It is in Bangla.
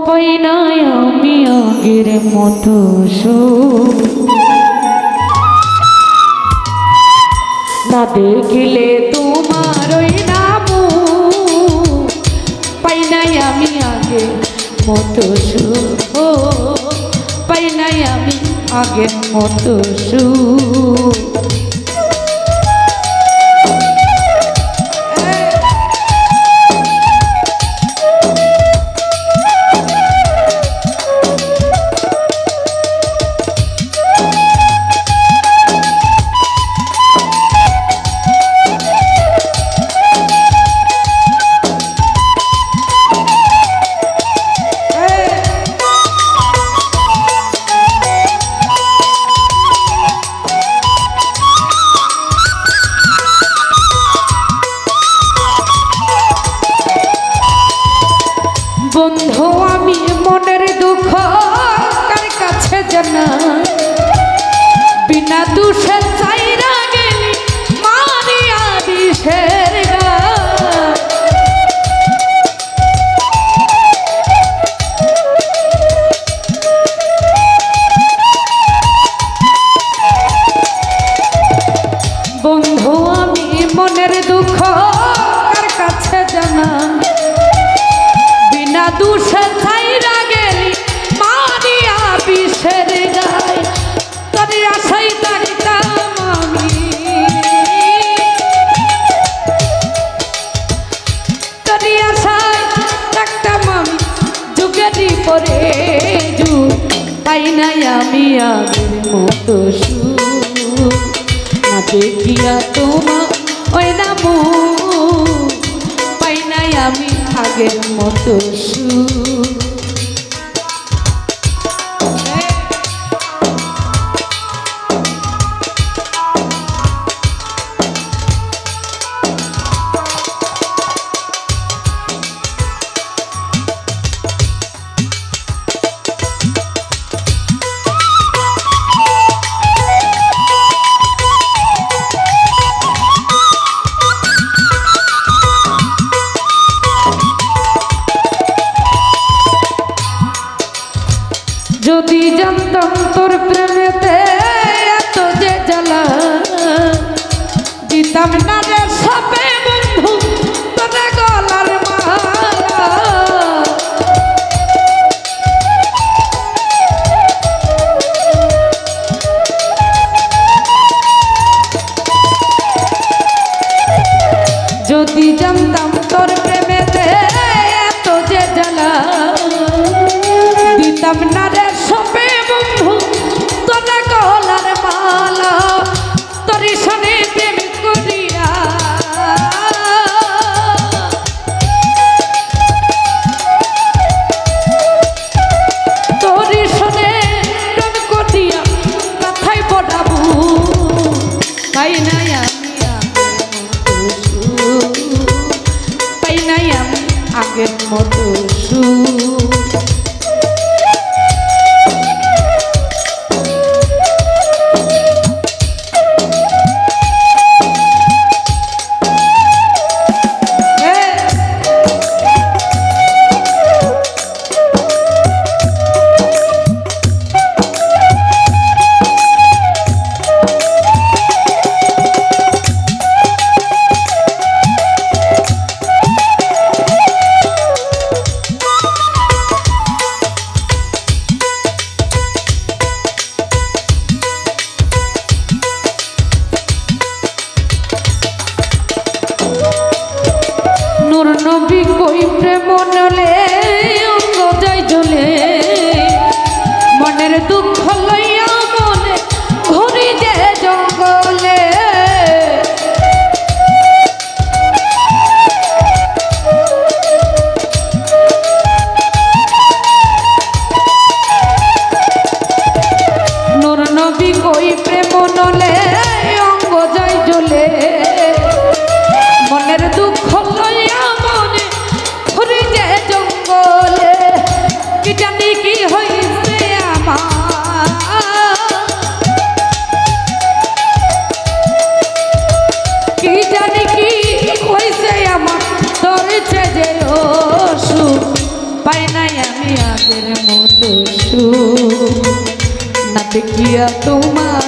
পাই নাই আমি আগের মতো সুখ, না দেখিলে তোমার ওই নাম পাই নাই আমি আগের মতো সুখ, পাই নাই আমি আগের মতো সুখ। বন্ধু আমি মনের দুঃখ কার কাছে জানাই, বিনা দোষে চাইরা গেলি মারিয়া বিষের গায়। বন্ধু আমি মনের দুঃখ কার কাছে জানাই, বিনা দোষে ছাইরা গেলি মারিয়া বিষের গায়। তোর আশাই দাঁড়িতাম আমি, তোর আশায় থাকতাম আমি যুগেরই পরে যুগ, পাই নাই আমি আগের মতো সুখ, না দেখিয়া তোমার ওই নাম পাই নাই আমি আগের মতো সুখ। যদি জানতাম তোর প্রেমেতে এত যে জ্বালা, দিতাম না রে সবে বন্ধু তোরে গলার মালা। যদি জানতাম তোর প্রেমেতে এত যে জ্বালা, দিতাম না রে সবে বন্ধু তোরা গলার মালা। তোর সনে প্রেম করিয়া তোর সনে প্রেম করিয়া কথাই পড়াবো, পাই নাই আমি পাই নাই আমি আগের মতো সুখ। নবী কই প্রেম নলে অঙ্গ যায় জ্বলে, মনের দুঃখ লইয়া মনে ঘুরি যে জঙ্গলে। নূর নবী কই প্রেম নলে অঙ্গ যায় জ্বলে, মনের দুঃখ লইয়া মনে ঘুরি যে জঙ্গলে। কি জানি কি হইছে আমার, কি জানি কি হইছে আমার, ধরেছে যে অসুখ, পাই নাই আমি আগের মতো সুখ না দেখিয়া তোমার